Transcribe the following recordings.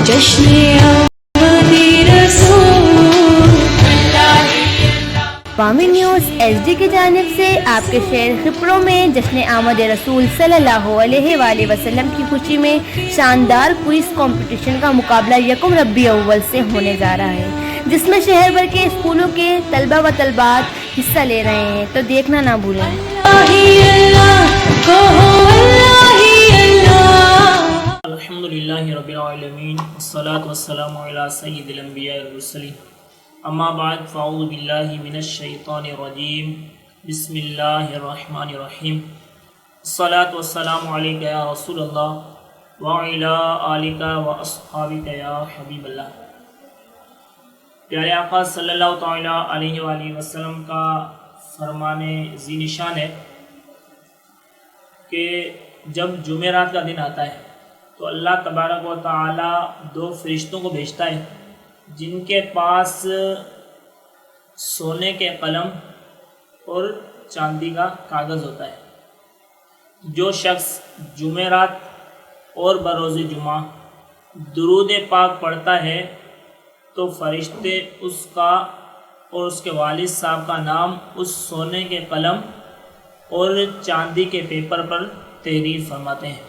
جشن آمد رسول وامی نیوز ایس ڈی کی جانب سے آپ کے شہر خپروں میں جشن آمد رسول صلی اللہ علیہ وآلہ وسلم کی خوشی میں شاندار کوئز کمپٹیشن کا مقابلہ یکم ربیع الاول سے ہونے جا رہا ہے، جس میں شہر بھر کے اسکولوں کے طلبہ و طالبات حصہ لے رہے ہیں، تو دیکھنا نہ بھولیں۔ الحمدللہ رب العالمین والصلاة والسلام علی سید الانبیاء والمرسلین، اما بعد فاعوذ باللہ من الشیطان الرجیم، بسم اللہ الرحمن الرحیم، الصلاة والسلام علیک یا رسول اللہ وعلی آلک و اصحابک یا حبیب اللہ۔ پیارے آقا صلی اللہ تعالیٰ علیہ وآلہ وسلم کا فرمان ذی نشان ہے کہ جب جمعرات کا دن آتا ہے تو اللہ تبارک و تعالیٰ دو فرشتوں کو بھیجتا ہے جن کے پاس سونے کے قلم اور چاندی کا کاغذ ہوتا ہے۔ جو شخص جمعرات اور بروز جمعہ درود پاک پڑھتا ہے تو فرشتے اس کا اور اس کے والد صاحب کا نام اس سونے کے قلم اور چاندی کے پیپر پر تحریر فرماتے ہیں۔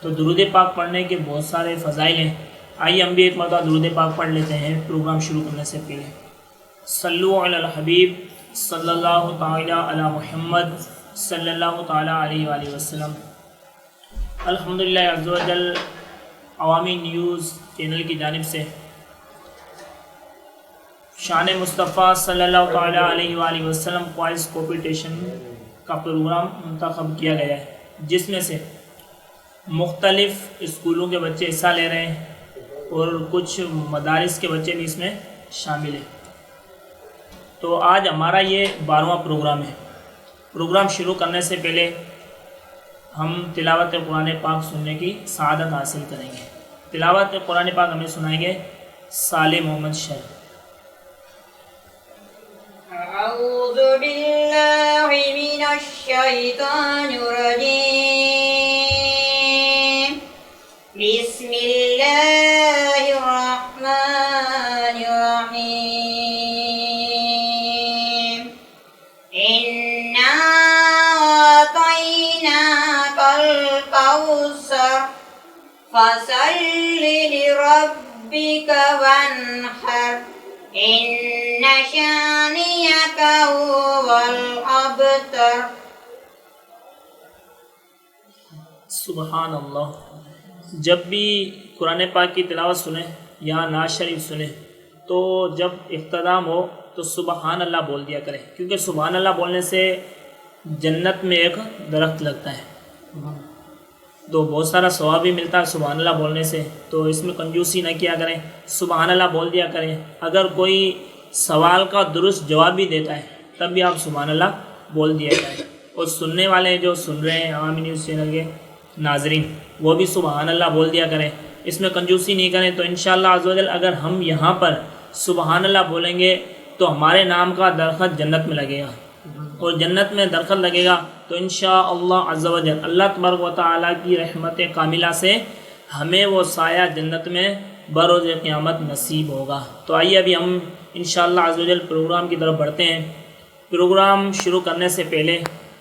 تو درود پاک پڑھنے کے بہت سارے فضائل ہیں، آئیے ہم بھی ایک مرتبہ درود پاک پڑھ لیتے ہیں پروگرام شروع کرنے سے پہلے۔ صلو علی الحبیب صلی اللہ تعالیٰ علی محمد صلی اللہ تعالیٰ علیہ وآلہ وسلم۔ الحمدللہ عز و جل عوامی نیوز چینل کی جانب سے شان مصطفیٰ صلی اللہ تعالیٰ علیہ وآلہ وسلم کوئز کمپٹیشن کا پروگرام منتخب کیا گیا ہے، جس میں سے مختلف اسکولوں کے بچے حصہ لے رہے ہیں اور کچھ مدارس کے بچے بھی اس میں شامل ہیں۔ تو آج ہمارا یہ 12واں پروگرام ہے۔ پروگرام شروع کرنے سے پہلے ہم تلاوت قرآن پاک سننے کی سعادت حاصل کریں گے۔ تلاوت قرآن پاک ہمیں سنائیں گے صالح محمد شہر۔ اعوذ باللہ من الشیطان الرجیم، بسم اللہ الرحمن الرحیم، انا اعطیناک الکوثر فصل لربک وانحر ان شانئک هو الابتر۔ سبحان اللہ۔ جب بھی قرآن پاک کی تلاوت سنیں یا نعت شریف سنیں تو جب اختتام ہو تو سبحان اللہ بول دیا کریں، کیونکہ سبحان اللہ بولنے سے جنت میں ایک درخت لگتا ہے تو بہت سارا ثواب بھی ملتا ہے سبحان اللہ بولنے سے، تو اس میں کنجوسی نہ کیا کریں، سبحان اللہ بول دیا کریں۔ اگر کوئی سوال کا درست جواب بھی دیتا ہے تب بھی آپ سبحان اللہ بول دیا کریں، اور سننے والے جو سن رہے ہیں عوامی نیوز چینل کے ناظرین وہ بھی سبحان اللہ بول دیا کریں، اس میں کنجوسی نہیں کریں۔ تو انشاءاللہ عز و جل اگر ہم یہاں پر سبحان اللہ بولیں گے تو ہمارے نام کا درخت جنت میں لگے گا، اور جنت میں درخت لگے گا تو انشاءاللہ عز و جل اللہ تبارک و تعالیٰ کی رحمت کاملہ سے ہمیں وہ سایہ جنت میں بروز قیامت نصیب ہوگا۔ تو آئیے ابھی ہم انشاءاللہ عز و جل پروگرام کی طرف بڑھتے ہیں۔ پروگرام شروع کرنے سے پہلے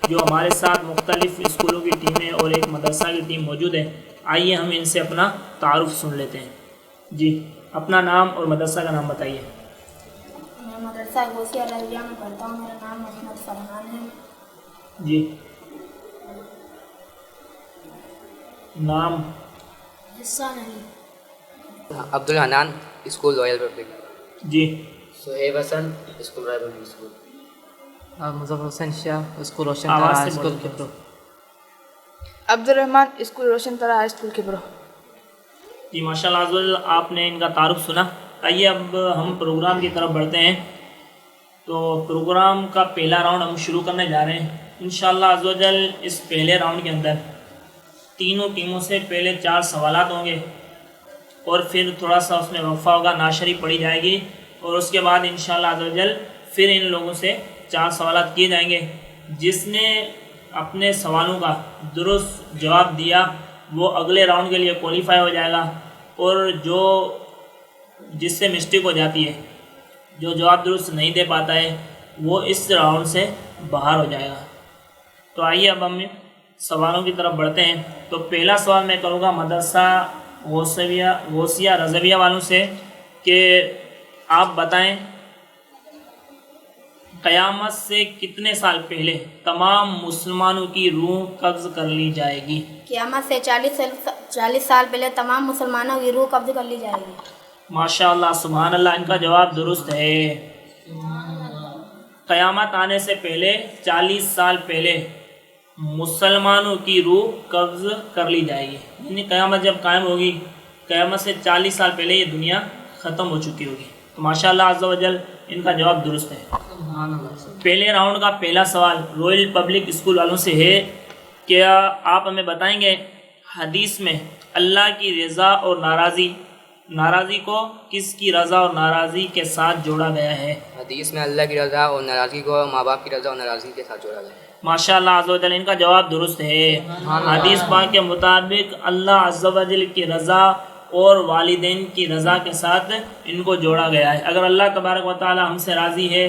جو ہمارے ساتھ مختلف اسکولوں کی ٹیمیں اور ایک مدرسہ کی ٹیم موجود ہے، آئیے ہم ان سے اپنا تعارف سن لیتے ہیں۔ جی، اپنا نام اور مدرسہ کا نام بتائیے۔ میں مدرسہ غوثیہ الہیہ میں پڑھتا ہوں، میرا نام محمد فرحان ہے۔ جی، نام؟ Ehsan Ali. Abdul Hanan, school royal public. جی، Suhaib Hassan, school royal public school. Muzaffar Hussain Shah, school روشن آواز طرح سے اسکول بولیں۔ کپرو۔ عبدالرحمن، اسکول روشن طرح ہائی اسکول کپرو۔ جی ماشاءاللہ عز و جل آپ نے ان کا تعارف سنا۔ آئیے اب ہم پروگرام کی طرف بڑھتے ہیں۔ تو پروگرام کا پہلا راؤنڈ ہم شروع کرنے جا رہے ہیں انشاءاللہ عز و جل۔ اس پہلے راؤنڈ کے اندر تینوں ٹیموں سے پہلے 4 سوالات ہوں گے اور پھر تھوڑا سا اس میں وقفہ ہوگا، نعت شریف پڑھی جائے گی، اور اس کے بعد انشاءاللہ عز و جل پھر ان لوگوں سے 4 سوالات کیے جائیں گے۔ جس نے اپنے سوالوں کا درست جواب دیا وہ اگلے راؤنڈ کے لیے کوالیفائی ہو جائے گا، اور جو جس سے مسٹیک ہو جاتی ہے، جو جواب درست نہیں دے پاتا ہے، وہ اس راؤنڈ سے باہر ہو جائے گا۔ تو آئیے اب ہم سوالوں کی طرف بڑھتے ہیں۔ تو پہلا سوال میں کروں گا مدرسہ غوثیہ رضویہ والوں سے کہ آپ بتائیں قیامت سے کتنے سال پہلے تمام مسلمانوں کی روح قبض کر لی جائے گی؟ قیامت سے 40 سال پہلے تمام مسلمانوں کی روح قبض کر لی جائے گی۔ ماشاء اللہ، سبحان اللہ، ان کا جواب درست ہے۔ قیامت آنے سے پہلے 40 سال پہلے مسلمانوں کی روح قبض کر لی جائے گی، یعنی قیامت جب قائم ہوگی، قیامت سے 40 سال پہلے یہ دنیا ختم ہو چکی ہوگی۔ تو ماشاء اللہ عز و جل ان کا جواب درست ہے۔ پہلے راؤنڈ کا پہلا سوال رویل پبلک اسکول والوں سے ہے، کیا آپ ہمیں بتائیں گے حدیث میں اللہ کی رضا اور ناراضی کو کس کی رضا اور ناراضی کے ساتھ جوڑا گیا ہے؟ حدیث میں اللہ کی رضا اور ناراضگی کو ماں باپ کی رضا اور ناراضگی کے ساتھ جوڑا گیا ہے۔ ماشاء اللہ عز و جل ان کا جواب درست ہے۔ حدیث پاک کے مطابق اللہ عز و جل کی رضا اور والدین کی رضا کے ساتھ ان کو جوڑا گیا ہے۔ اگر اللہ تبارک و تعالی ہم سے راضی ہے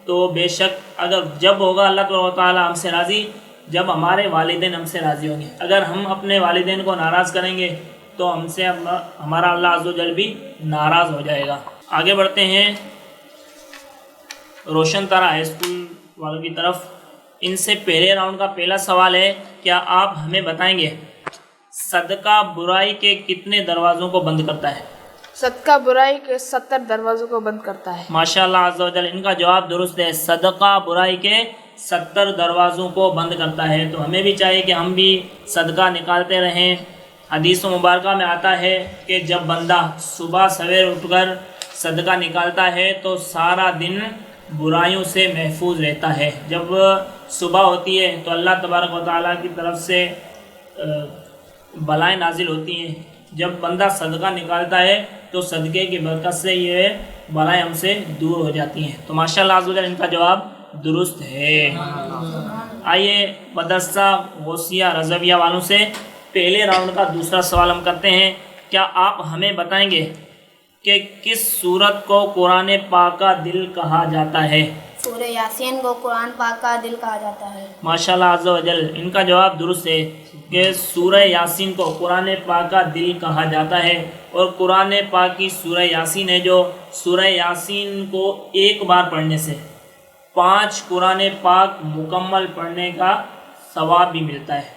تو بے شک اگر جب ہوگا اللہ تبارک و تعالی ہم سے راضی جب ہمارے والدین ہم سے راضی ہوں گے۔ اگر ہم اپنے والدین کو ناراض کریں گے تو ہم سے ہمارا اللہ عز و جل بھی ناراض ہو جائے گا۔ آگے بڑھتے ہیں روشن طرح ہائی اسکول والوں کی طرف۔ ان سے پہلے راؤنڈ کا پہلا سوال ہے، کیا آپ ہمیں بتائیں گے صدقہ برائی کے کتنے دروازوں کو بند کرتا ہے؟ صدقہ برائی کے 70 دروازوں کو بند کرتا ہے۔ ماشاء اللہ عز و جل ان کا جواب درست ہے، صدقہ برائی کے 70 دروازوں کو بند کرتا ہے۔ تو ہمیں بھی چاہیے کہ ہم بھی صدقہ نکالتے رہیں۔ حدیث مبارکہ میں آتا ہے کہ جب بندہ صبح سویر اٹھ کر صدقہ نکالتا ہے تو سارا دن برائیوں سے محفوظ رہتا ہے۔ جب صبح ہوتی ہے تو اللہ تبارک و تعالیٰ کی طرف سے بلائیں نازل ہوتی ہیں۔ جب بندہ صدقہ نکالتا ہے تو صدقے کی برکت سے یہ بلائیں ہم سے دور ہو جاتی ہیں۔ تو ماشاء اللہ عز و جل ان کا جواب درست ہے۔ آئیے مدرسہ غوثیہ رضویہ والوں سے پہلے راؤنڈ کا دوسرا سوال ہم کرتے ہیں، کیا آپ ہمیں بتائیں گے کہ کس سورت کو قرآن پاک کا دل کہا جاتا ہے؟ سورہ یاسین کو قرآن پاک کا دل کہا جاتا ہے۔ ماشاء اللہ عز و جل ان کا جواب درست ہے کہ سورہ یاسین کو قرآن پاک کا دل کہا جاتا ہے، اور قرآن پاک کی سورہ یاسین ہے جو سورہ یاسین کو ایک بار پڑھنے سے 5 قرآن پاک مکمل پڑھنے کا ثواب بھی ملتا ہے۔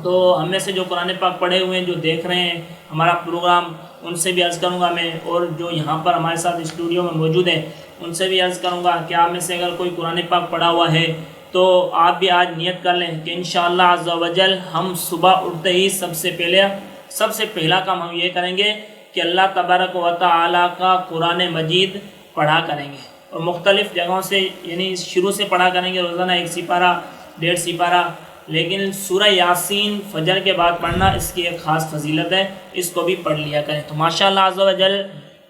تو ہم میں سے جو قرآن پاک پڑھے ہوئے ہیں، جو دیکھ رہے ہیں ہمارا پروگرام، ان سے بھی عرض کروں گا میں، اور جو یہاں پر ہمارے ساتھ اسٹوڈیو میں موجود ہیں ان سے بھی عرض کروں گا کہ آپ میں سے اگر کوئی قرآن پاک پڑھا ہوا ہے تو آپ بھی آج نیت کر لیں کہ انشاءاللہ عز و جل ہم صبح اٹھتے ہی سب سے پہلا کام ہم یہ کریں گے کہ اللہ تبارک و تعالیٰ کا قرآن مجید پڑھا کریں گے، اور مختلف جگہوں سے یعنی شروع سے پڑھا کریں گے، روزانہ 1 سپارہ 1.5 سپارہ، لیکن سورہ یاسین فجر کے بعد پڑھنا اس کی ایک خاص فضیلت ہے، اس کو بھی پڑھ لیا کریں۔ تو ماشاءاللہ عز و جل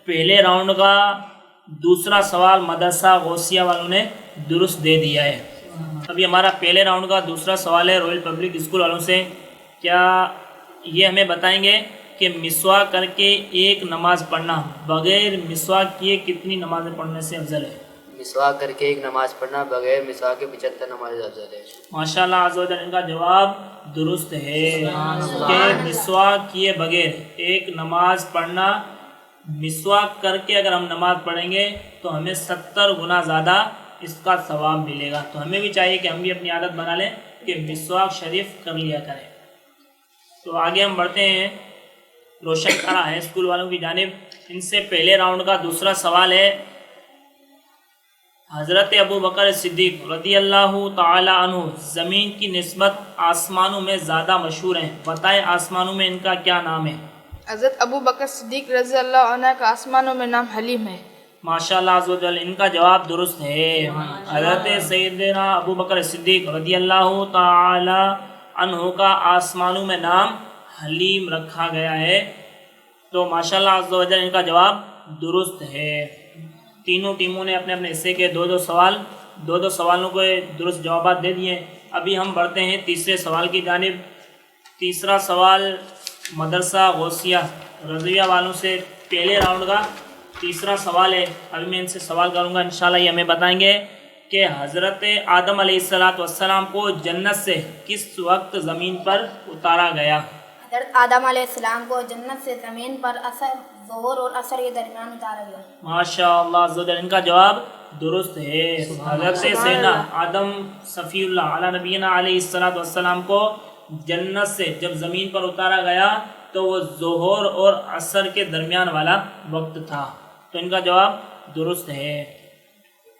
پہلے راؤنڈ کا دوسرا سوال مدرسہ غوثیہ والوں نے درست دے دیا ہے۔ ابھی ہمارا پہلے راؤنڈ کا دوسرا سوال ہے رویل پبلک اسکول والوں سے، کیا یہ ہمیں بتائیں گے کہ مسواک کر کے ایک نماز پڑھنا بغیر مسواک کیے کتنی نمازیں پڑھنے سے افضل ہے؟ مسواک کر کے ایک نماز پڑھنا بغیر مسواک کے 75 نماز افضل ہے۔ ماشاءاللہ عز و جل ان کا جواب درست ہے کہ مسواک کیے بغیر ایک نماز پڑھنا، مسواک کر کے اگر ہم نماز پڑھیں گے تو ہمیں 70 گنا زیادہ اس کا ثواب ملے گا۔ تو ہمیں بھی چاہیے کہ ہم بھی اپنی عادت بنا لیں کہ مسواک شریف کر لیا کریں۔ تو آگے ہم بڑھتے ہیں روشن طرح ہائی اسکول والوں کی جانب۔ ان سے پہلے راؤنڈ کا دوسرا سوال ہے، حضرت ابو بکر صدیق رضی اللہ تعالی عنہ زمین کی نسبت آسمانوں میں زیادہ مشہور ہیں، بتائیں آسمانوں میں ان کا کیا نام ہے؟ حضرت ابو بکر صدیق رضی اللہ عنہ کا آسمانوں میں نام حلیم ہے۔ ماشاءاللہ عز و جل ان کا جواب درست ہے۔ حضرت سیدنا ابو بکر صدیق رضی اللہ تعالی عنہ کا آسمانوں میں نام حلیم رکھا گیا ہے۔ تو ماشاءاللہ عز و جل ان کا جواب درست ہے۔ تینوں ٹیموں نے اپنے اپنے حصے کے دو سوالوں کو درست جوابات دے دیے۔ ابھی ہم بڑھتے ہیں تیسرے سوال کی جانب۔ تیسرا سوال مدرسہ غوثیہ رضویہ والوں سے پہلے راؤنڈ کا تیسرا سوال ہے. ابھی میں ان سے سوال کروں گا، انشاءاللہ یہ ہمیں بتائیں گے کہ حضرت آدم علیہ السلام کو جنت سے کس وقت زمین پر اتارا گیا؟ حضرت آدم علیہ السلام کو جنت سے زمین پر ظہر اور عصر کے درمیان اتارا گیا. ماشاء اللہ عز و جل، ان کا جواب درست ہے. حضرت سیدنا آدم صفی اللہ علی نبینا علیہ السلام کو جنت سے جب زمین پر اتارا گیا تو وہ ظہر اور عصر کے درمیان والا وقت تھا. تو ان کا جواب درست ہے.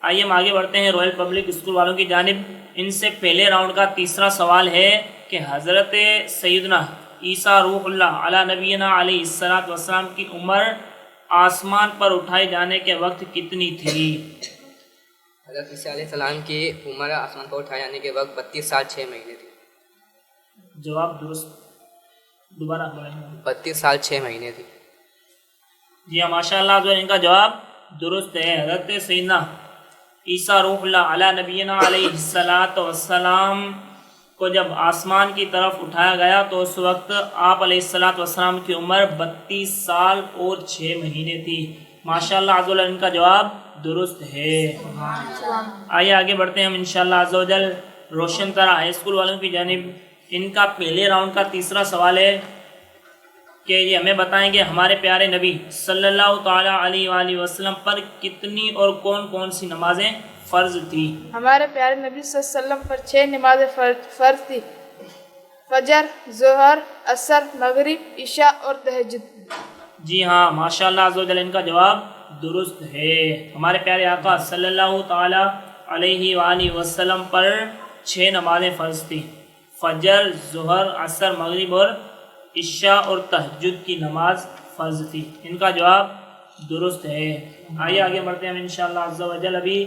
آئیے ہم آگے بڑھتے ہیں رائل پبلک اسکول والوں کی جانب. ان سے پہلے راؤنڈ کا تیسرا سوال ہے کہ حضرت سیدنا عیسیٰ روح اللہ علی نبینا علیہ السلام کی عمر آسمان پر اٹھائے جانے کے وقت کتنی تھی؟ حضرت عیسیٰ علیہ السلام کی عمر آسمان پر اٹھائے جانے کے وقت 32 سال 6 مہینے تھی. جواب درست. دوبارہ بولیں. 32 سال 6 مہینے تھی. جی ہاں ماشاء اللہ، جو ان کا جواب درست ہے. حضرت سیدنا عیسیٰ روح اللہ علی نبینا علیہ السلام کو جب آسمان کی طرف اٹھایا گیا تو اس وقت آپ علیہ السلام کی عمر 32 سال اور 6 مہینے تھی. ماشاء اللہ عز و جل، ان کا جواب درست ہے. آئیے آگے بڑھتے ہیں ہم انشاءاللہ عز و جل روشن طرح ہائی اسکول والوں کی جانب. ان کا پہلے راؤنڈ کا تیسرا سوال ہے کہ یہ ہمیں بتائیں گے ہمارے پیارے نبی صلی اللہ تعالیٰ علیہ وآلہ وسلم پر کتنی اور کون کون سی نمازیں فرض تھی؟ ہمارے پیارے نبی صلی اللہ علیہ وسلم پر 6 نمازیں فرض تھی: فجر، ظہر، عصر، مغرب، عشاء اور تہجد. جی ہاں ماشاء اللہ عز و جل، ان کا جواب درست ہے. ہمارے پیارے آقا صلی اللہ تعالیٰ علیہ وآلہ وسلم پر 6 نمازیں فرض تھی: فجر، ظہر، عصر، مغرب اور عشاء اور تہجد کی نماز فرض تھی. ان کا جواب درست ہے. آئیے آگے بڑھتے ہیں ہم انشاءاللہ عز و جل. ابھی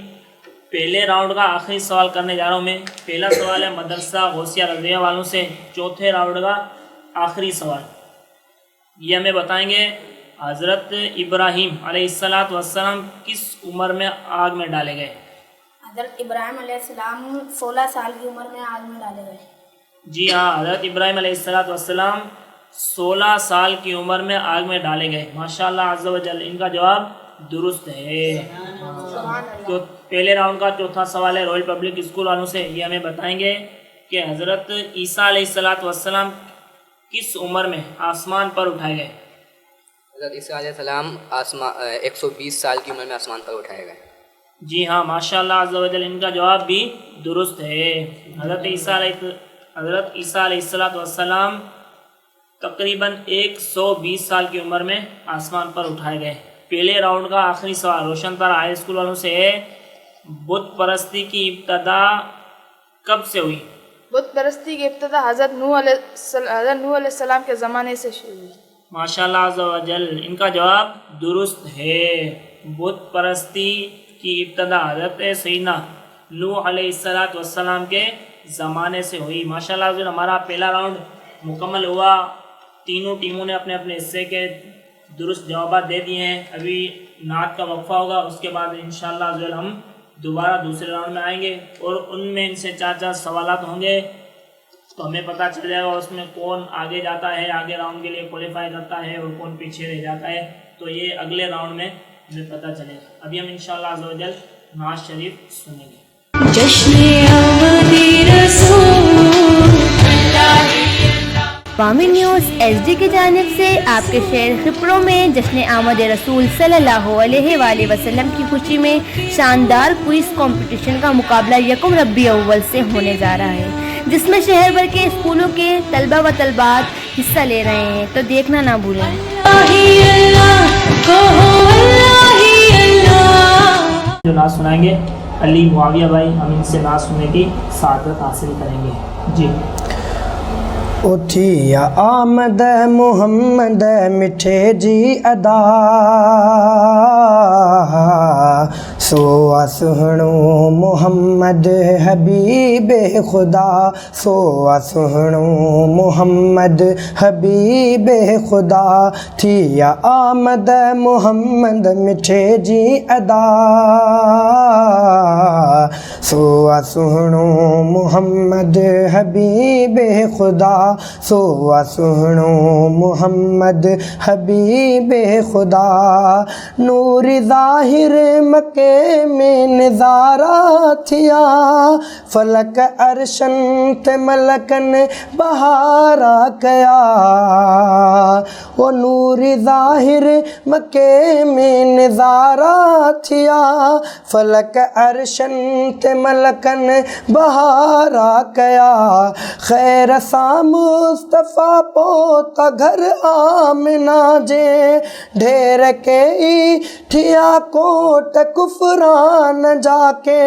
پہلے راؤنڈ کا آخری سوال کرنے جا رہا ہوں میں. پہلا سوال ہے مدرسہ غوثیہ رضویہ والوں سے. چوتھے راؤنڈ کا آخری سوال یہ ہمیں بتائیں گے حضرت ابراہیم علیہ السلام کس عمر میں آگ میں ڈالے گئے؟ حضرت ابراہیم علیہ السلام 16 سال کی عمر میں آگ میں ڈالے گئے. جی ہاں، حضرت ابراہیم علیہ السلام 16 سال کی عمر میں آگ میں ڈالے گئے. ماشاءاللہ عز و جل، ان کا جواب درست ہے. تو پہلے راؤنڈ کا چوتھا سوال ہے رائل پبلک اسکول والوں سے. یہ ہمیں بتائیں گے کہ حضرت عیسیٰ علیہ السلام کس عمر میں آسمان پر اٹھائے گئے؟ حضرت عیسیٰ علیہ السلام 120 سال کی عمر میں آسمان پر اٹھائے گئے. جی ہاں ماشاء اللہ عز و جل، ان کا جواب بھی درست ہے. حضرت عیسیٰ علیہ السلام تقریباً 120 سال کی عمر میں آسمان پر اٹھائے گئے. پہلے راؤنڈ کا آخری سوال روشن طرح ہائی اسکول والوں سے ہے. بت پرستی کی ابتدا کب سے ہوئی؟ بت پرستی کی ابتدا حضرت نوح علیہ السلام کے زمانے سے شروع ہوئی. ماشاء اللہ عز و جل، ان کا جواب درست ہے. بت پرستی کی ابتدا حضرت سیدنا نوح علیہ السلام کے زمانے سے ہوئی. ماشاء اللہ عز و جل، ہمارا پہلا راؤنڈ مکمل ہوا. تینوں ٹیموں نے اپنے اپنے حصے کے درست جوابات دے دیے ہیں. ابھی نعت کا وقفہ ہوگا، اس کے بعد انشاءاللہ عز و جل ہم دوبارہ دوسرے راؤنڈ میں آئیں گے اور ان میں ان سے 4 سوالات ہوں گے تو ہمیں پتہ چل جائے گا اس میں کون آگے جاتا ہے، آگے راؤنڈ کے لیے کوالیفائی کرتا ہے اور کون پیچھے رہ جاتا ہے. تو یہ اگلے راؤنڈ میں ہمیں پتہ چلے گا. ابھی ہم انشاءاللہ عز و جل نعت شریف سنیں گے. جشن آمد رسول وامی نیوز ایچ ڈی کی جانب سے آپ کے شہر خپروں میں جشن آمد رسول صلی اللہ علیہ وآلہ وسلم کی خوشی میں شاندار کوئز کمپٹیشن کا مقابلہ یکم ربیع اول سے ہونے جا رہا ہے، جس میں شہر بھر کے اسکولوں کے طلبہ و طالبات حصہ لے رہے ہیں، تو دیکھنا نہ بھولیں. جو نعت سنائیں گے علی معاویہ بھائی، ہم ان سے نعت سننے کی سعادت حاصل کریں گے. جی. اٹھی آمد محمد میٹھے جی ادا، سو سہنو محمد حبیب خدا سو سہنو محمد حبیب خدا تھی آمد محمد مٹھے جی ادا سو سہنو محمد حبیب خدا سو سہنو محمد حبیب خدا نور ظاہر مکے میں نظارہ تھیا فلک عرشن تے ملکن بہارا کیا وہ نور ظاہر مکے میں نظارہ تھیا فلک عرشن تے ملکن بہارا کیا خیر سا مصطفیٰ پوتا گھر آمنہ جے ڈھیر کے تھیا کوٹ کفران جا کے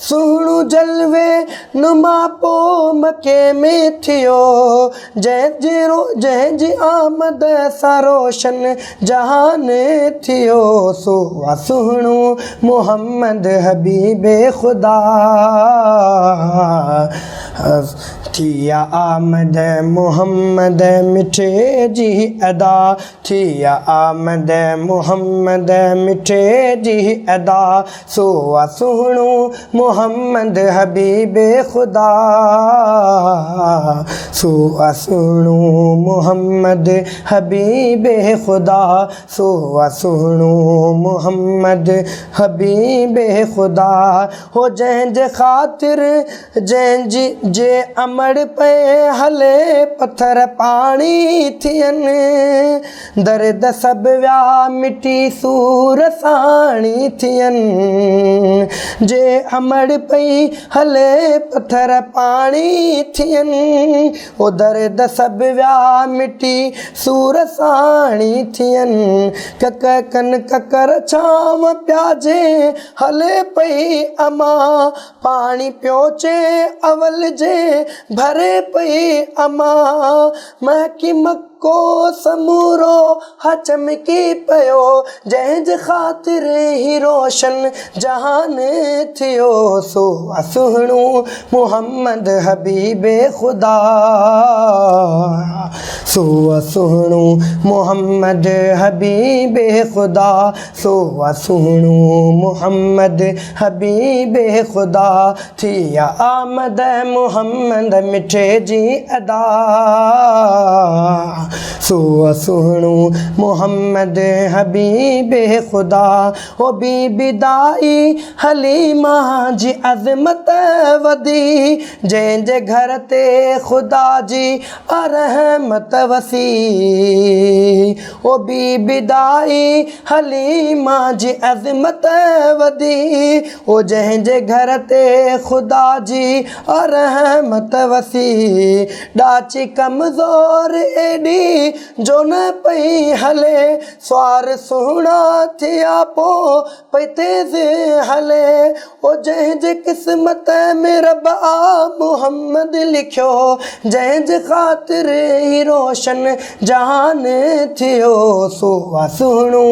سہنو جلوے نما پو مکے میں تھیو جے جی آمد سا روشن جہان تھیو سو سہنو محمد حبیب خدا تھیا آمد محمد مٹھے جی ادا تھیا آمد محمد مٹھے جی ادا سو سہنو محمد حبیب خدا سو سہنو محمد حبیب خدا سو سہنو محمد حبیب خدا ہو جہنج خاطر جہنج جے امڑ پہ ہلے پتھر پانی تھین درد سب ویا مٹی سور سانی تھین جے امڑ پہ ہلے پتھر پانی تھین او درد سب ویا مٹی سور سانی تھین ککن ککر چھام پیاجے ہلے پئی اما پانی پیوچے اول جے بھرے پئی اما مہکی مکو سمورو چمکی پیو جہنج خاطر ہی روشن جہان تھیو سو سہنو محمد حبیب خدا سو سہنو محمد حبیب خدا سو سہنو محمد حبیب خدا تھیا آمد محمد مٹھے جی ادا سو سہنو محمد حبیب خدا او بی بدائی حلیمہ جی عظمت ودی جین جے گھر تے خدا جی رحمت وسیع او بی بدائی حلیمہ جی عظمت ودی او جہن جے گھر تے خدا جی رحمت وسیع ڈاچی کمزور ایڈی جو نہ پئی ہلے سوار سہنا تھیا پو پئی تیز ہلے او جہن جے قسمت میں رب آ محمد لکھو جہن جے خاطر ہی روشن جہان تھیو سو سہنو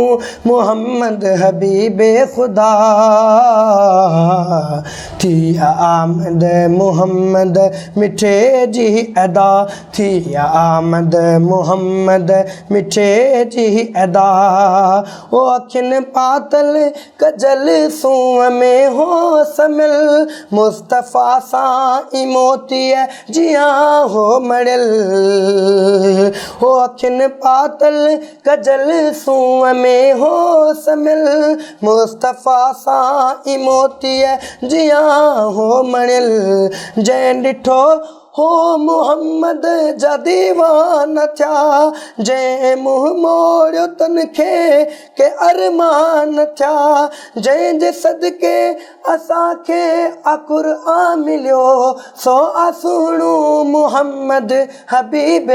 محمد حبیب خدا تھی آمد محمد مٹھے جی ادا تھی آمد محمد مٹھے جی ادا او اکھن پاتل کجل سوں میں ہو سمل مصطفیٰ سائیں موتی جیاں ہو مڑل او اکھن پاتل کجل سوں میں ہو سمل مصطفیٰ سائیں موتی جیاں ہو مڑل جین ڈٹھو ہو محمد جا دیوان تھیا جے منہ موڑیو تنکھے کے ارمان تھیا جے جے صدقے اساں کے قرآن ملیو سو سہنو محمد حبیب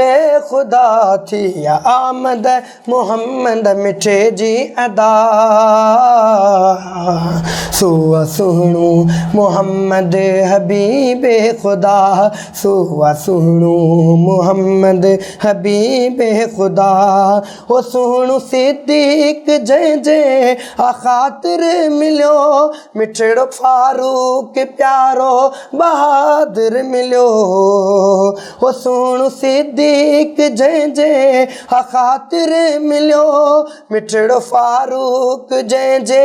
خدا تھی آمد محمد مٹھے جی ادا سو سہنو محمد حبیب خدا سو سہنو محمد حبیب خدا او سہنو صدیق جے خاطر ملیو مٹھڑو فاروق پیارو بہادر ملیو او سہنو صدیق جے خاطر ملیو مٹھڑو فاروق جے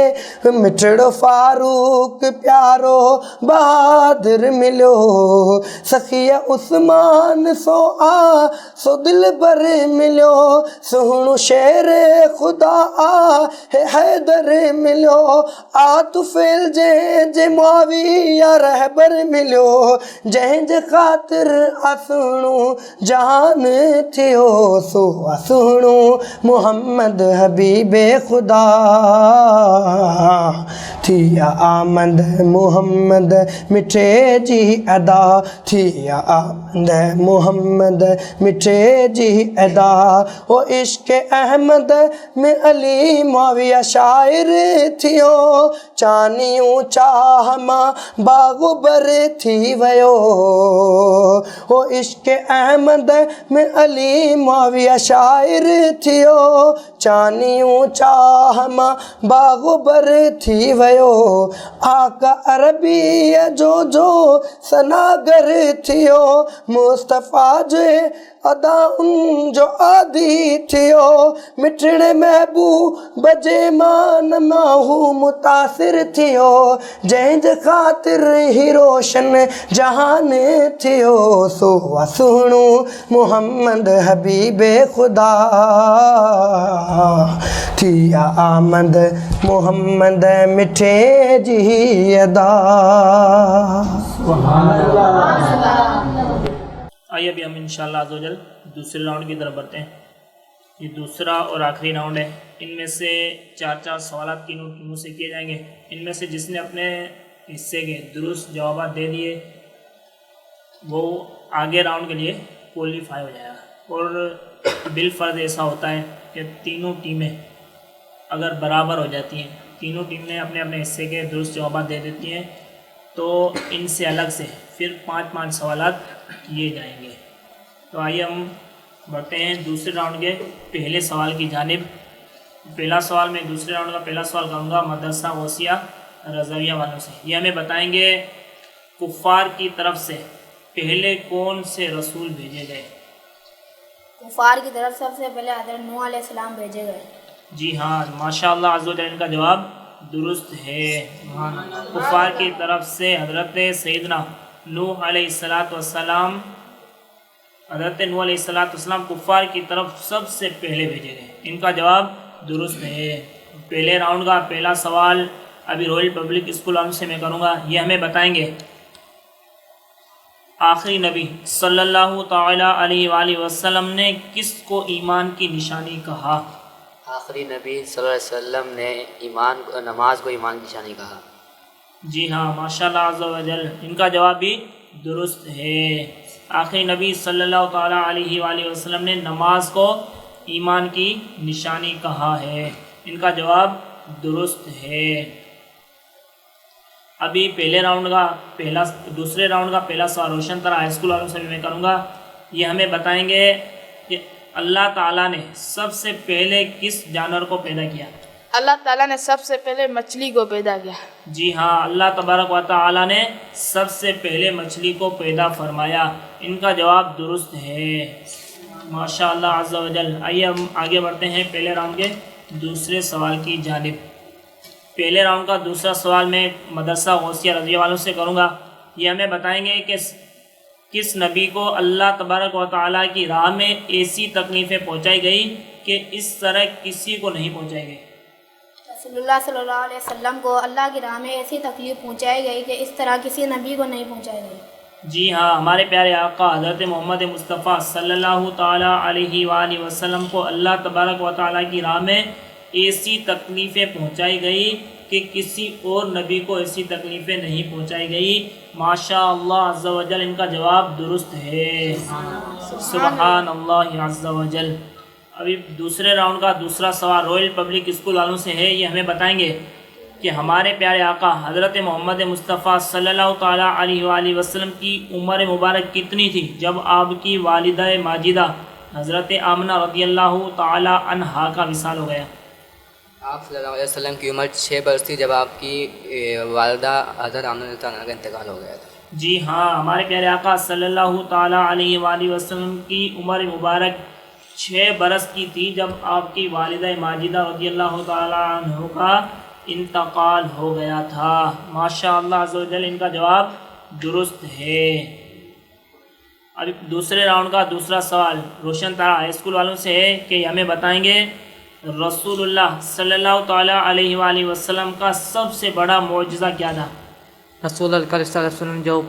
مٹھڑو فاروق پیارو بہادر ملیو سخیہ عثمان سو سو دل بر ملیو سہنو شیر خدا حیدر ملیو آتفیل جے معاویہ رہبر ملیو جے خاطر سہنو جہان تھیو سہنو محمد حبیب خدا تھی آمد محمد مٹھے جی ادا تھی آمد محمد مٹھے جی ادا او عشق احمد میں علی معاویہ شاعر تھیو چانیوں چاہ ماں باغ بر تھی ویو او عشق احمد میں علی معاویہ شاعر تھیو چانیوں چاہ ماں باغ بر تھی ویو آقا عربی جو سناگر تھیو مصطفیٰ جو ادا ان جو عادی تھیو مٹھڑ محبوب بجے مان ماہو متاثر تھیو جنج خاطر ہی روشن جہان تھیو سہنو محمد حبیب خدا تھی آمد محمد مٹھے جی ادا آئیے ابھی ہم انشاءاللہ عز و جل دوسرے راؤنڈ کی طرف بڑھتے ہیں. یہ دوسرا اور آخری راؤنڈ ہے. ان میں سے 4 سوالات تینوں ٹیموں سے کیے جائیں گے. ان میں سے جس نے اپنے حصے کے درست جوابات دے دیے وہ آگے راؤنڈ کے لیے کوالیفائی ہو جائے گا. اور بالفرض ایسا ہوتا ہے کہ تینوں ٹیمیں اگر برابر ہو جاتی ہیں، تینوں ٹیمیں اپنے اپنے حصے کے درست جوابات دے دیتی ہیں، تو ان سے الگ سے پھر 5 سوالات کیے جائیں گے. تو آئیے ہم بڑھتے ہیں دوسرے راؤنڈ کے پہلے سوال کی جانب. پہلا سوال میں دوسرے راؤنڈ کا پہلا سوال کروں گا مدرسہ غوثیہ رضویہ والوں سے. یہ ہمیں بتائیں گے کفار کی طرف سے پہلے کون سے رسول بھیجے گئے؟ کفار کی طرف سب سے پہلے حضرت نوح علیہ السلام بھیجے گئے. جی ہاں، ماشاءاللہ عز و جل ان کا جواب درست ہے. کفار کی طرف سے حضرت سیدنا نوح علیہ السلام حضرت نوح علیہ السلام کفار کی طرف سب سے پہلے بھیجے گئے. ان کا جواب درست ہے. پہلے راؤنڈ کا پہلا سوال ابھی رویل پبلک اسکول والوں سے میں کروں گا. یہ ہمیں بتائیں گے آخری نبی صلی اللہ تعالی علیہ وآلہ وسلم نے کس کو ایمان کی نشانی کہا؟ آخری نبی صلی اللہ علیہ وسلم نے نماز کو ایمان کی نشانی کہا. جی ہاں، ماشاءاللہ عز و جل ان کا جواب بھی درست ہے. آخری نبی صلی اللہ تعالیٰ علیہ وآلہ وسلم نے نماز کو ایمان کی نشانی کہا ہے. ان کا جواب درست ہے. ابھی دوسرے راؤنڈ کا پہلا سوال روشن طرح ہائی اسکول والوں سے بھی میں کروں گا. یہ ہمیں بتائیں گے کہ اللہ تعالیٰ نے سب سے پہلے کس جانور کو پیدا کیا؟ اللہ تعالیٰ نے سب سے پہلے مچھلی کو پیدا کیا. جی ہاں، اللہ تبارک و تعالیٰ نے سب سے پہلے مچھلی کو پیدا فرمایا. ان کا جواب درست ہے. ماشاءاللہ عز و جل. آئیے ہم آگے بڑھتے ہیں پہلے راؤنڈ کے دوسرے سوال کی جانب. پہلے راؤنڈ کا دوسرا سوال میں مدرسہ غوثیہ رضویہ والوں سے کروں گا. یہ ہمیں بتائیں گے کہ کس نبی کو اللہ تبارک و تعالیٰ کی راہ میں ایسی تکلیفیں پہنچائی گئی کہ اس طرح کسی کو نہیں پہنچائی گئی؟ رسول اللہ صلی اللہ علیہ وسلم کو اللہ کی راہ میں ایسی تکلیف پہنچائی گئی کہ اس طرح کسی نبی کو نہیں پہنچائی گئی. جی ہاں، ہمارے پیارے آقا حضرت محمد مصطفیٰ صلی اللہ تعالیٰ علیہ وآلہ وسلم کو اللہ تبارک و تعالیٰ کی راہ میں ایسی تکلیفیں پہنچائی گئی کہ کسی اور نبی کو ایسی تکلیفیں نہیں پہنچائی گئی. ماشاء اللہ عز و جل ان کا جواب درست ہے. سبحان اللہ عز و جل. ابھی دوسرے راؤنڈ کا دوسرا سوال رویل پبلک اسکول والوں سے ہے. یہ ہمیں بتائیں گے کہ ہمارے پیارے آقا حضرت محمد مصطفیٰ صلی اللہ تعالیٰ علیہ وآلہ وسلم کی عمر مبارک کتنی تھی جب آپ کی والدہ ماجدہ حضرت آمنہ رضی اللہ تعالیٰ عنہا کا وصال ہو گیا؟ آپ صلی اللہ علیہ وسلم کی عمر 6 برس تھی جب آپ کی والدہ حضرت آمنہ رضی اللہ عنہا کا انتقال ہو گیا تھا۔ جی ہاں، ہمارے پیارے آقا صلی اللہ تعالیٰ علیہ وآلہ وسلم کی عمر مبارک 6 برس کی تھی جب آپ کی والدہ ماجدہ رضی اللہ تعالیٰ عنہ کا انتقال ہو گیا تھا۔ ماشاء اللہ عز و جل، ان کا جواب درست ہے۔ اب دوسرے راؤنڈ کا دوسرا سوال روشن طرح ہائی اسکول والوں سے ہے کہ یہ ہمیں بتائیں گے رسول اللہ صلی اللہ تعالیٰ علیہ وآلہ وسلم کا سب سے بڑا معجزہ کیا تھا؟ رسول اللہ صلی اللہ علیہ وسلم جو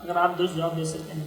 اگر آپ درست جواب دے سکتے ہیں۔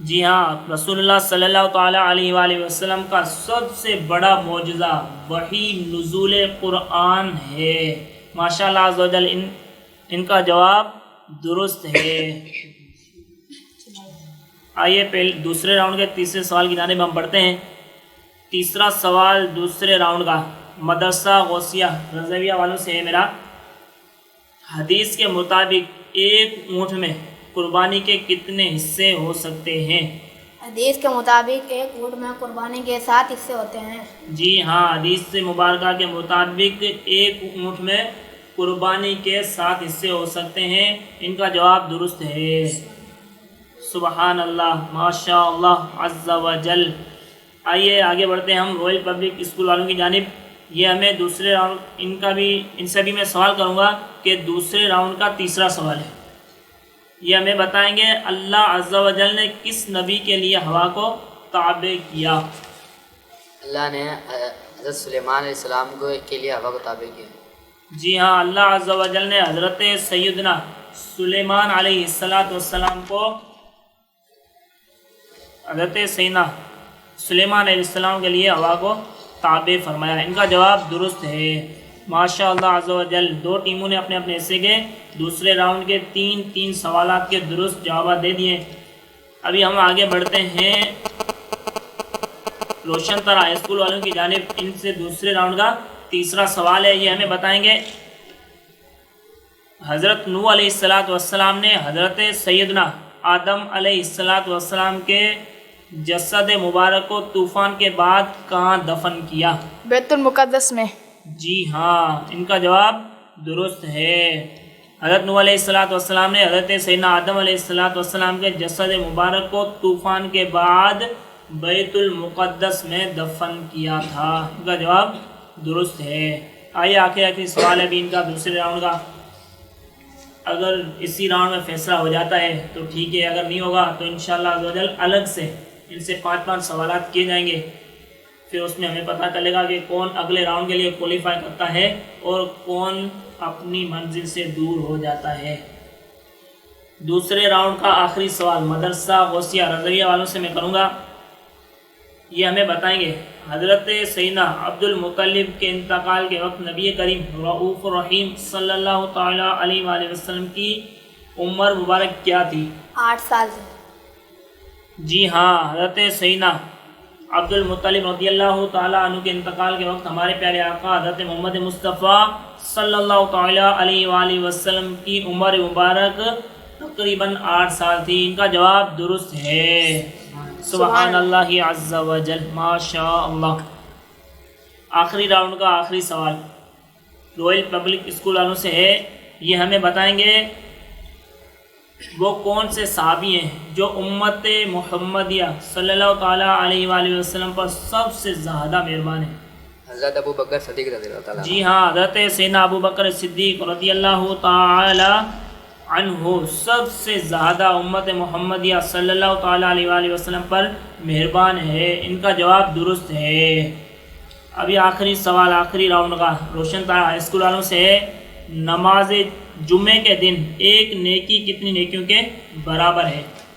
جی ہاں، رسول اللہ صلی اللہ تعالیٰ علیہ وآلہ وسلم کا سب سے بڑا معجزہ وحی نزول قرآن ہے۔ ماشاء اللہ عز و جل، ان کا جواب درست ہے۔ آئیے پہلے دوسرے راؤنڈ کے تیسرے سوال کی جانب ہم بڑھتے ہیں۔ تیسرا سوال دوسرے راؤنڈ کا مدرسہ غوثیہ رضویہ والوں سے ہے میرا۔ حدیث کے مطابق ایک اونٹ میں قربانی کے کتنے حصے ہو سکتے ہیں؟ حدیث کے مطابق ایک اونٹ میں قربانی کے 7 حصے ہوتے ہیں۔ جی ہاں، حدیث سے مبارکہ کے مطابق ایک اونٹ میں قربانی کے 7 حصے ہو سکتے ہیں۔ ان کا جواب درست ہے۔ سبحان اللہ، ماشاء اللہ عز و جل۔ آئیے آگے بڑھتے ہیں ہم رویل پبلک اسکول والوں کی جانب۔ یہ ہمیں دوسرے راؤنڈ ان سے بھی میں سوال کروں گا کہ دوسرے راؤنڈ کا تیسرا سوال ہے۔ یہ ہمیں بتائیں گے اللہ عز و جل نے کس نبی کے لیے ہوا کو تابع کیا؟ اللہ نے حضرت سلیمان علیہ السلام کے لیے ہوا کو تابع کیا۔ جی ہاں، اللہ عز و جل نے حضرت سیدنا سلیمان علیہ السلام کو حضرت سیدنا سلیمان علیہ السلام کے لیے ہوا کو تابع فرمایا۔ ان کا جواب درست ہے۔ ماشاء اللہ عز و جل، 2 ٹیموں نے اپنے اپنے حصے کے دوسرے راؤنڈ کے 3 سوالات کے درست جوابات دے دیے۔ ابھی ہم آگے بڑھتے ہیں روشن طرح ہائی اسکول والوں کی جانب۔ ان سے دوسرے راؤنڈ کا تیسرا سوال ہے، یہ ہمیں بتائیں گے حضرت نوح علیہ السلام نے حضرت سیدنا آدم علیہ السلام کے جسد مبارک کو طوفان کے بعد کہاں دفن کیا؟ بیت المقدس میں۔ جی ہاں، ان کا جواب درست ہے۔ حضرت نوح علیہ السلام نے حضرت سیدنا آدم علیہ السلام کے جسد مبارک کو طوفان کے بعد بیت المقدس میں دفن کیا تھا۔ ان کا جواب درست ہے۔ آئیے آخری سوال ہے ابھی ان کا دوسرے راؤنڈ کا۔ اگر اسی راؤنڈ میں فیصلہ ہو جاتا ہے تو ٹھیک ہے، اگر نہیں ہوگا تو انشاءاللہ عز و جل الگ سے ان سے 5 سوالات کیے جائیں گے۔ پھر اس میں ہمیں پتہ چلے گا کہ کون اگلے راؤنڈ کے لیے کوالیفائی کرتا ہے اور کون اپنی منزل سے دور ہو جاتا ہے۔ دوسرے راؤنڈ کا آخری سوال مدرسہ غوثیہ رضویہ والوں سے میں کروں گا۔ یہ ہمیں بتائیں گے حضرت سیدنا عبد المطلب کے انتقال کے وقت نبی کریم رؤوف الرحیم صلی اللہ تعالیٰ علیہ وآلہ وسلم کی عمر مبارک کیا تھی؟ 8 سال سے۔ جی ہاں، حضرت سیدنا عبد المطلب رضی اللہ تعالیٰ عنہ کے انتقال کے وقت ہمارے پیارے آقا حضرت محمد مصطفیٰ صلی اللہ تعالیٰ علیہ وآلہ وسلم کی عمر مبارک تقریباً 8 سال تھی۔ ان کا جواب درست ہے۔ سبحان اللہ عز و جل، ماشاء اللہ۔ آخری راؤنڈ کا آخری سوال رویل پبلک اسکول والوں سے ہے۔ یہ ہمیں بتائیں گے وہ کون سے صحابی ہیں جو امت محمدیہ صلی اللہ تعالیٰ علیہ وآلہ وسلم پر سب سے زیادہ مہربان ہیں؟ حضرت ابو بکر صدیق رضی اللہ تعالیٰ۔ جی ہاں، حضرت سیدنا ابو بکر صدیق رضی اللہ تعالیٰ عنہ سب سے زیادہ امت محمدیہ صلی اللہ تعالیٰ علیہ وآلہ وسلم پر مہربان ہے۔ ان کا جواب درست ہے۔ ابھی آخری سوال آخری راؤنڈ کا روشن طرح ہائی اسکول والوں سے ہے۔ نماز جمعے کے دن ایک نیکی کتنی نیکیوں کے برابر ہے؟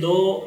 2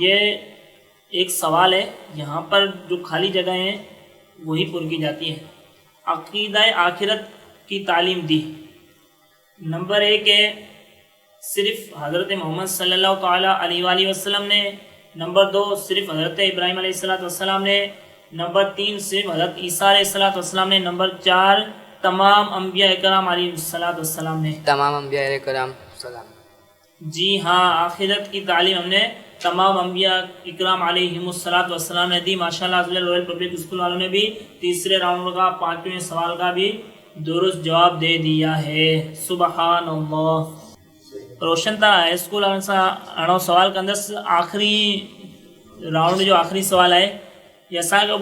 یہ ایک سوال ہے، یہاں پر جو خالی جگہیں ہیں وہی پر کی جاتی ہیں۔ عقیدہ آخرت کی تعلیم دی۔ نمبر 1 ہے صرف حضرت محمد صلی اللہ تعالیٰ علیہ وآلہ وسلم نے، نمبر 2 صرف حضرت ابراہیم علیہ السلام نے، نمبر 3 صرف حضرت عیسیٰ علیہ السلام نے، نمبر 4 تمام انبیاء اکرام علیہ السلام نے۔ تمام انبیاء کرام سلام۔ جی ہاں، آخرت کی تعلیم ہم نے تمام انبیاء اکرام علیہ السلام نے دی۔ ماشاءاللہ رویل پبلک اسکول والوں نے بھی تیسرے راؤنڈ کا 5ویں سوال کا بھی درست جواب دے دیا ہے۔ سبحان اللہ۔ روشن تا ہائی اسکول انو سوال کندس آخری راؤنڈ جو آخری سوال ہے یہ اساں کو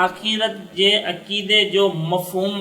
آخرت جے عقیدے جو مفہوم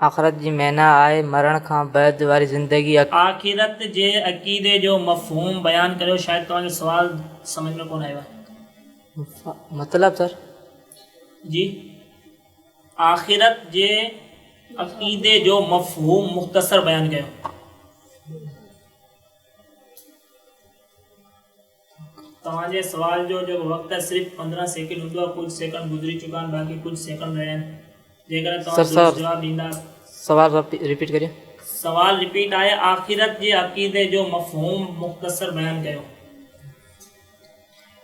آخرت جی معنی آئے مرن کھان بعد واری زندگی۔ آخرت جے عقیدے جو مفہوم بیان کریو۔ شاید تمہیں سوال سمجھ میں کون آئے گا؟ مطلب سر جی آخرت جے عقیدے جو مفہوم مختصر بیان کریو۔ تمہارے سوال جو وقت ہے صرف 15 سیکنڈ ہوتا ہے، کچھ سیکنڈ گزری چکا ہیں، باقی کچھ سیکنڈ رہے ہیں۔ سر جواب دیندا سوال ریپیٹ کریے۔ سوال ریپیٹ آئے، آخرت جے عقیدے جو مفہوم مختصر بیان کریو۔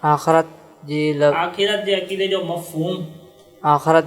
آخرت جے عقیدے جو مفہوم آخرت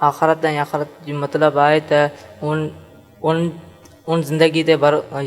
آخرت جی مطلب آئے تا ان زندگی تے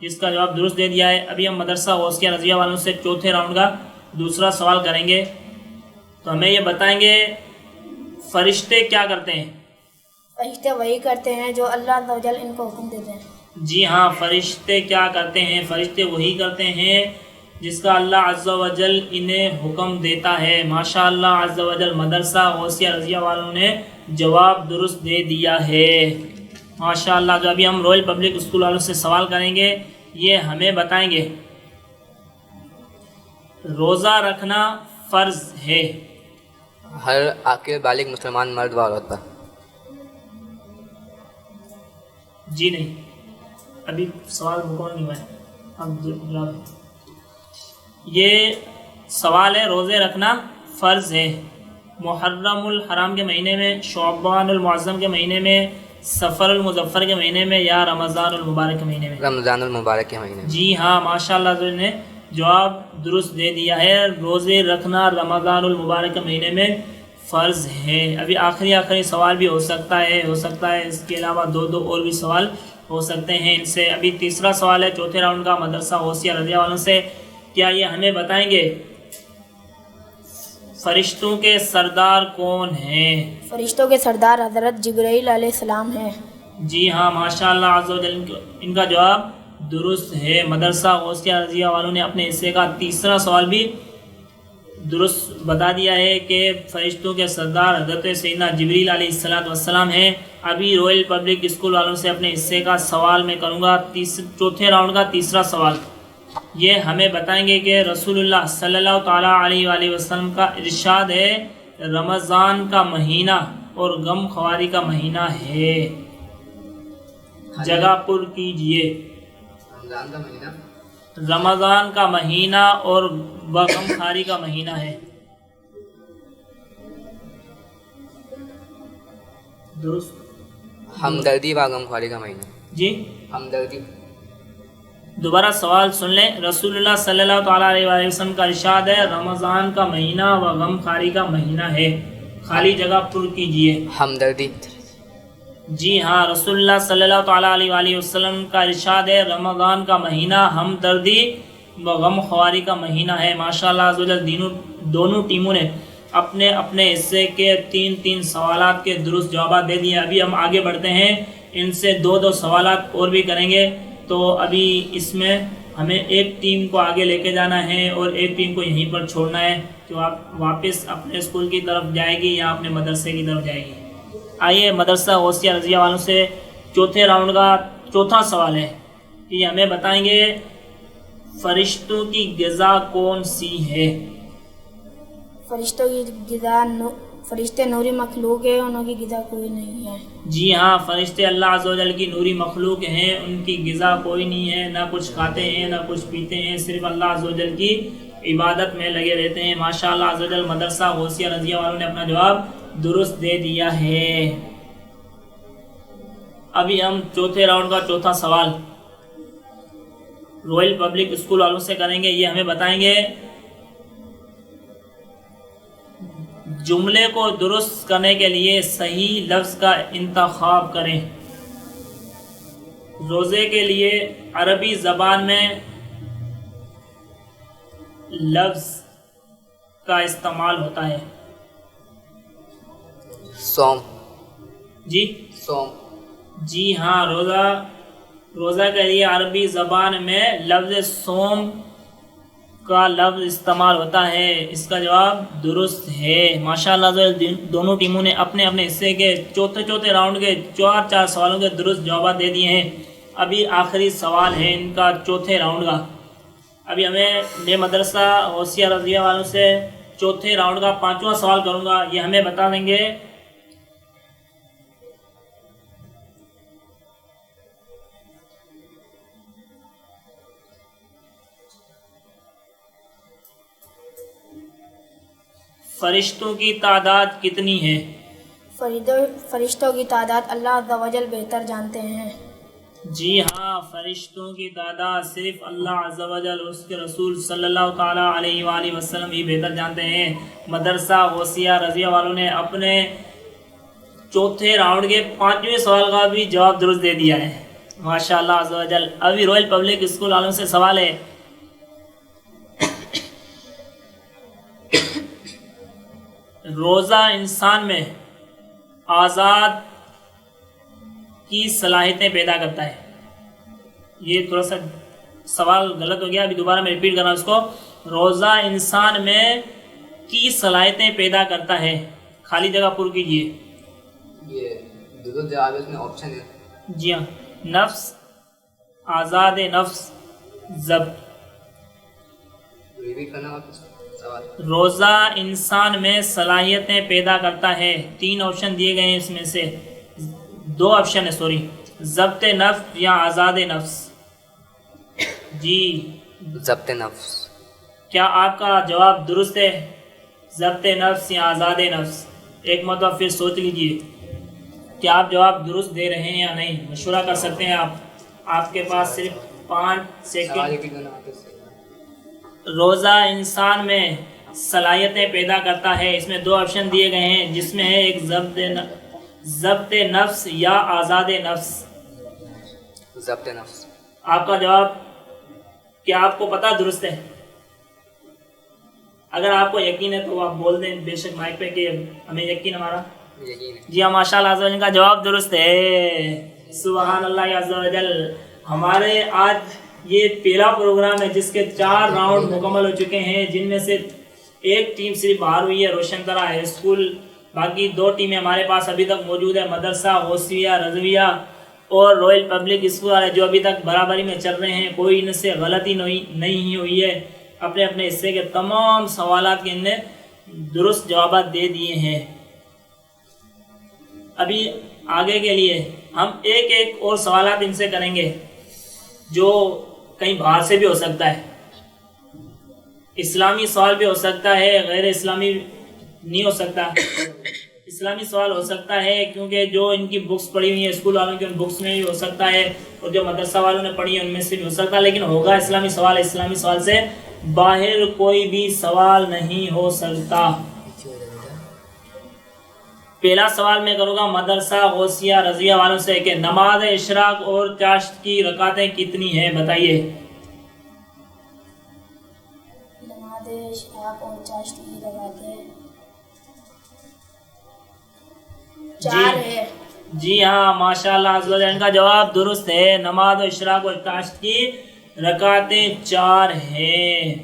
جس کا جواب درست دے دیا ہے۔ ابھی ہم مدرسہ غوثیہ رضیہ والوں سے چوتھے راؤنڈ کا دوسرا سوال کریں گے۔ تو ہمیں یہ بتائیں گے فرشتے کیا کرتے ہیں؟ فرشتے وہی کرتے ہیں جو اللہ عز و جل ان کو حکم دیتے ہیں۔ جی ہاں، فرشتے کیا کرتے ہیں؟ فرشتے وہی کرتے ہیں جس کا اللہ عز و جل انہیں حکم دیتا ہے۔ ماشاء اللہ عز و جل مدرسہ غوثیہ رضیہ والوں نے جواب درست دے دیا ہے۔ ماشاء اللہ۔ جو ابھی ہم رویل پبلک اسکول والوں سے سوال کریں گے، یہ ہمیں بتائیں گے روزہ رکھنا فرض ہے؟ ہر عاقل بالغ مسلمان مرد و عورت پر۔ جی نہیں، ابھی سوال مکمل نہیں ہوا ہے، اب جواب دیں۔ یہ سوال ہے روزے رکھنا فرض ہے محرم الحرام کے مہینے میں، شعبان المعظم کے مہینے میں، سفر المظفر کے مہینے میں، یا رمضان المبارک کے مہینے میں؟ رمضان المبارک کے مہینے میں۔ جی ہاں، ماشاء اللہ نے جواب درست دے دیا ہے۔ روزے رکھنا رمضان المبارک کے مہینے میں فرض ہے۔ ابھی آخری سوال بھی ہو سکتا ہے اس کے علاوہ دو اور بھی سوال ہو سکتے ہیں ان سے۔ ابھی تیسرا سوال ہے چوتھے راؤنڈ کا مدرسہ غوثیہ رضیہ والوں سے۔ کیا یہ ہمیں بتائیں گے فرشتوں کے سردار کون ہیں؟ فرشتوں کے سردار حضرت جبرائیل علیہ السلام ہیں۔ جی ہاں، ماشاء اللہ عز و جل ان کا جواب درست ہے۔ مدرسہ غوثیہ رضیہ والوں نے اپنے حصے کا تیسرا سوال بھی درست بتا دیا ہے کہ فرشتوں کے سردار حضرت سیدنا جبریل علیہ السلام ہیں۔ ابھی رویل پبلک اسکول والوں سے اپنے حصے کا سوال میں کروں گا، چوتھے راؤنڈ کا تیسرا سوال۔ یہ ہمیں بتائیں گے کہ رسول اللہ صلی اللہ تعالیٰ علیہ وآلہ وسلم کا ارشاد ہے رمضان کا مہینہ اور غم خواری کا مہینہ ہے، جگہ پر کیجئے۔ رمضان کا مہینہ اور غم خواری کا مہینہ ہے، درست؟ ہمدردی و غمخواری کا مہینہ۔ جی ہمدردی۔ دوبارہ سوال سن لیں۔ رسول اللہ صلی اللہ تعالیٰ علیہ وآلہ وسلم کا ارشاد ہے رمضان کا مہینہ و غم خواری کا مہینہ ہے، خالی جگہ پر کیجئے۔ ہمدردی۔ جی ہاں، رسول اللہ صلی اللہ تعالیٰ علیہ وآلہ وسلم کا ارشاد ہے رمضان کا مہینہ ہمدردی و غم خواری کا مہینہ ہے۔ ماشاء اللہ عز و جل دونوں ٹیموں نے اپنے اپنے حصے کے تین سوالات کے درست جوابات دے دیے۔ ابھی ہم آگے بڑھتے ہیں، ان سے دو سوالات اور بھی کریں گے۔ تو ابھی اس میں ہمیں ایک ٹیم کو آگے لے کے جانا ہے اور ایک ٹیم کو یہیں پر چھوڑنا ہے، جو آپ واپس اپنے اسکول کی طرف جائے گی یا اپنے مدرسے کی طرف جائے گی۔ آئیے مدرسہ غوثیہ رضیہ والوں سے چوتھے راؤنڈ کا چوتھا سوال ہے کہ یہ ہمیں بتائیں گے فرشتوں کی غذا کون سی ہے؟ فرشتوں کی غذا فرشتے نوری مخلوق ہے، انہوں کی غذا کوئی نہیں ہے۔ جی ہاں، فرشتے اللہ عز و جل کی نوری مخلوق ہیں، ان کی غذا کوئی نہیں ہے، نہ کچھ کھاتے ہیں نہ کچھ پیتے ہیں، صرف اللہ عز و جل کی عبادت میں لگے رہتے ہیں۔ ماشاء اللہ عز و جل مدرسہ غوثیہ رضیہ والوں نے اپنا جواب درست دے دیا ہے۔ ابھی ہم چوتھے راؤنڈ کا چوتھا سوال رویل پبلک اسکول والوں سے کریں گے۔ یہ ہمیں بتائیں گے جملے کو درست کرنے کے لیے صحیح لفظ کا انتخاب کریں۔ روزے کے لیے عربی زبان میں لفظ کا استعمال ہوتا ہے؟ صوم۔ جی صوم۔ جی ہاں، روزہ کے لیے عربی زبان میں لفظ صوم کا لفظ استعمال ہوتا ہے۔ اس کا جواب درست ہے۔ ماشاءاللہ دونوں ٹیموں نے اپنے اپنے حصے کے چوتھے راؤنڈ کے چار سوالوں کے درست جوابات دے دیے ہیں۔ ابھی آخری سوال ہے ان کا چوتھے راؤنڈ کا۔ ابھی میں مدرسہ غوثیہ رضیہ والوں سے چوتھے راؤنڈ کا پانچواں سوال کروں گا۔ یہ ہمیں بتا دیں گے فرشتوں کی تعداد کتنی ہے؟ فرشتوں کی تعداد اللہ عز و جل بہتر جانتے ہیں۔ جی ہاں، فرشتوں کی تعداد صرف اللہ عز و جل اور اس کے رسول صلی اللہ تعالیٰ علیہ وآلہ وسلم ہی بہتر جانتے ہیں۔ مدرسہ غوثیہ رضیہ والوں نے اپنے چوتھے راؤنڈ کے پانچویں سوال کا بھی جواب درست دے دیا ہے۔ ماشاء اللہ عز و جل. ابھی رائل پبلک اسکول والوں سے سوال ہے, روزہ انسان میں آزاد کی صلاحیتیں پیدا کرتا ہے. یہ تھوڑا سا سوال غلط ہو گیا, ابھی دوبارہ میں ریپیٹ کر رہا ہوں اس کو. روزہ انسان میں کی صلاحیتیں پیدا کرتا ہے, خالی جگہ پر کیجیے. یہ دو جواب اس میں آپشن ہے. جی ہاں, نفس, آزاد نفس, ضبط. ریپیٹ کرنا سوال. روزہ انسان میں صلاحیتیں پیدا کرتا ہے. 3 آپشن دیے گئے ہیں, اس میں سے 2 آپشن ہے, سوری, ضبط نفس یا آزاد نفس. جی ضبط نفس. کیا آپ کا جواب درست ہے؟ ضبط نفس یا آزاد نفس؟ ایک مرتبہ پھر سوچ لیجئے کہ آپ جواب درست دے رہے ہیں یا نہیں. مشورہ کر سکتے ہیں آپ. آپ کے پاس صرف 5 سیکنڈ. روزہ انسان میں صلاحیتیں پیدا کرتا ہے. اس میں 2 آپشن دیے گئے ہیں, جس میں ہے ایک ضبط نفس یا آزاد نفس. ضبط نفس. آپ کا جواب کیا آپ کو پتہ درست ہے؟ اگر آپ کو یقین ہے تو آپ بول دیں بے شک مائک پہ کہ ہمیں یقین ہمارا. جی ہاں, ماشاء اللہ عز و جل کا جواب درست ہے. سبحان اللہ عز و جل. ہمارے آج یہ پہلا پروگرام ہے جس کے 4 راؤنڈ مکمل ہو چکے ہیں, جن میں سے ایک ٹیم صرف باہر ہوئی ہے, روشن طرح ہائی اسکول. باقی 2 ٹیمیں ہمارے پاس ابھی تک موجود ہے, مدرسہ غوثیہ رضویہ اور رائل پبلک اسکول والے, جو ابھی تک برابری میں چل رہے ہیں. کوئی ان سے غلطی نہیں ہوئی ہے. اپنے اپنے حصے کے تمام سوالات کے ان نے درست جوابات دے دیے ہیں. ابھی آگے کے لیے ہم ایک اور سوالات ان سے کریں گے, جو کہیں باہر سے بھی ہو سکتا ہے, اسلامی سوال بھی ہو سکتا ہے, غیر اسلامی نہیں ہو سکتا. اسلامی سوال ہو سکتا ہے کیونکہ جو ان کی بکس پڑھی ہوئی ہیں اسکول والوں کی, ان بکس میں بھی ہو سکتا ہے, اور جو مدرسہ والوں نے پڑھی ہے ان میں سے بھی ہو سکتا ہے, لیکن ہوگا اسلامی سوال. اسلامی سوال سے باہر کوئی بھی سوال نہیں ہو سکتا. پہلا سوال میں کروں گا مدرسہ غوثیہ رضویہ والوں سے کہ نماز اشراق اور چاشت کی رکعتیں کتنی ہیں, بتائیے. نماز اشراق اور چاشت کی رکعتیں 4 ہے. جی ہاں, ماشاء اللہ عز و جل. ان کا جواب درست ہے. نماز اشراق اور چاشت کی رکعتیں 4 ہیں.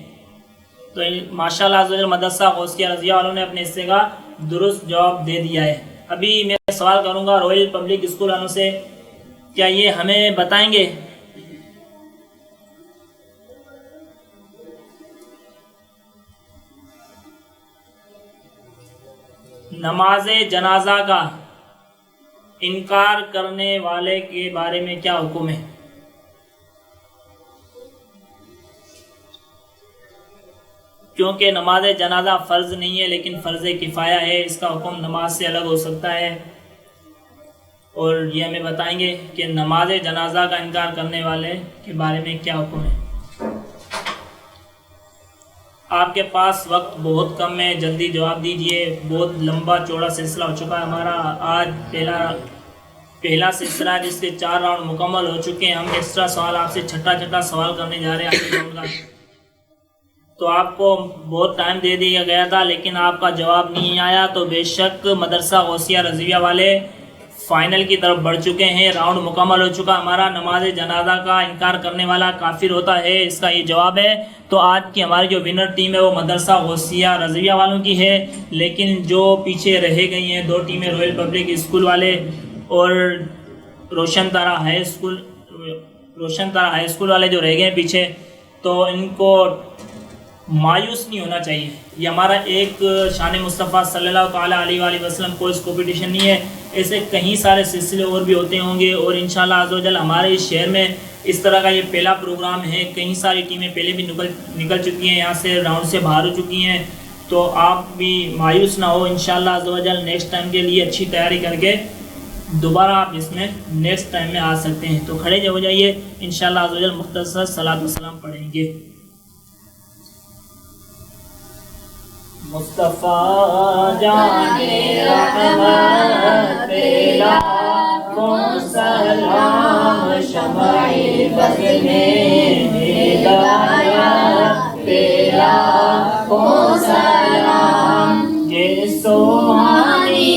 تو ماشاء اللہ عز و جل مدرسہ غوثیہ رضویہ والوں نے اپنے حصے کا درست جواب دے دیا ہے. ابھی میں سوال کروں گا رائل پبلک اسکول والوں سے, کیا یہ ہمیں بتائیں گے نماز جنازہ کا انکار کرنے والے کے بارے میں کیا حکم ہے؟ کیونکہ نماز جنازہ فرض نہیں ہے لیکن فرض کفایہ ہے, اس کا حکم نماز سے الگ ہو سکتا ہے. اور یہ ہمیں بتائیں گے کہ نماز جنازہ کا انکار کرنے والے کے بارے میں کیا حکم ہے. آپ کے پاس وقت بہت کم ہے, جلدی جواب دیجئے. بہت لمبا چوڑا سلسلہ ہو چکا ہے ہمارا. آج پہلا سلسلہ ہے جس کے 4 راؤنڈ مکمل ہو چکے ہیں. ہم ایکسٹرا سوال آپ سے چھٹا سوال کرنے جا رہے ہیں آخری راؤنڈ کا. تو آپ کو بہت ٹائم دے دیا گیا تھا لیکن آپ کا جواب نہیں آیا, تو بے شک مدرسہ غوثیہ رضویہ والے فائنل کی طرف بڑھ چکے ہیں. راؤنڈ مکمل ہو چکا ہمارا. نماز جنازہ کا انکار کرنے والا کافر ہوتا ہے, اس کا یہ جواب ہے. تو آج کی ہماری جو ونر ٹیم ہے وہ مدرسہ غوثیہ رضویہ والوں کی ہے, لیکن جو پیچھے رہ گئی ہیں 2 ٹیمیں رائل پبلک اسکول والے اور روشن طرح ہائی اسکول والے جو رہ گئے ہیں پیچھے, تو ان کو مایوس نہیں ہونا چاہیے. یہ ہمارا ایک شان مصطفیٰ صلی اللہ تعالیٰ علیہ وآلہ وسلم کوئی کمپٹیشن نہیں ہے. ایسے کہیں سارے سلسلے اور بھی ہوتے ہوں گے, اور انشاءاللہ عز و جل ہمارے اس شہر میں اس طرح کا یہ پہلا پروگرام ہے. کئی ساری ٹیمیں پہلے بھی نکل چکی ہیں, یہاں سے راؤنڈ سے باہر ہو چکی ہیں. تو آپ بھی مایوس نہ ہو. انشاءاللہ عز و جل نیکسٹ ٹائم کے لیے اچھی تیاری کر کے دوبارہ آپ اس میں نیکسٹ ٹائم میں آ سکتے ہیں. تو کھڑے ہو جائیے, انشاءاللہ عز و جل مختصر صلاۃ و سلام پڑھیں گے. مصطفیٰ جان رحمت لاکھوں سلام شمع بز میں ہدایت پہ لاکھوں سلام یہ سوہانی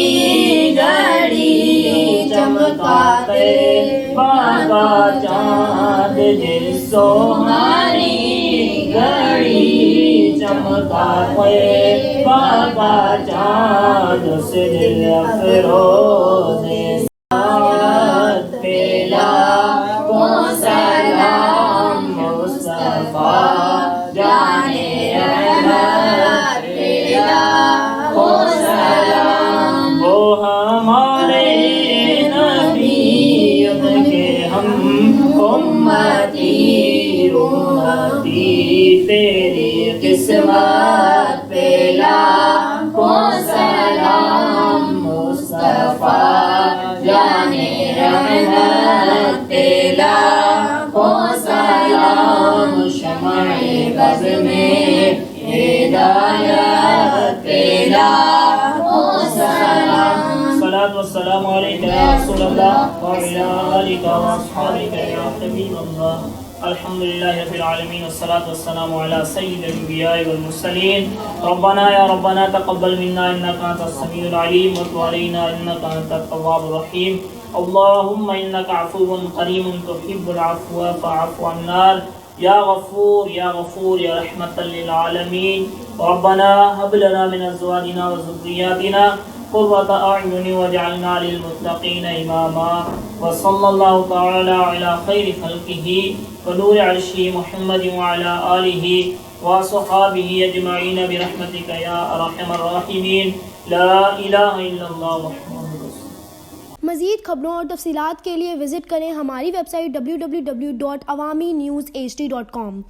گھڑی چمکا طیبہ کا چاند یہ سوہانی گھڑی چمکا طیبہ کا چاند سے دل افروز سعادت پہ لاکھوں سلام مصطفیٰ جانے رحمت پہ لاکھوں سلام وہ ہمارے نبی ان کے ہم امتی تیری قسمت پہ لاکھوں سلام مصطفیٰ جانے رحمت پہ لاکھوں سلام شمع بز میں ہدایت پہ لاکھوں سلام الصلاة والسلام علیکہ یا رسول اللہ وعلی آلکہ واصحابکہ یا حبیب اللہ الحمدللہ رب العالمین والصلاة والسلام علی سید الانبیاء والمرسلین ربنا یا ربنا تقبل منا انکا انت السمیع العلیم وتب علینا انکا انت التواب الرحیم اللہم انکا عفو کریم تحب العفو فاعف عنا یا غفور یا رحمتا للعالمین ربنا هب لنا من ازواجنا وذرياتنا قرة اعین واجعلنا للمتقین اماما وصلی اللہ تعالی علی خیر خلقہ ونور عرشہ محمد وعلی آلہ وصحابہ اجمعین برحمتک یا ارحم الراحمین لا الہ الا اللہ محمد رسول اللہ۔ مزید خبروں اور تفصیلات کے لیے وزٹ کریں ہماری ویب سائٹ www.awami newshd.com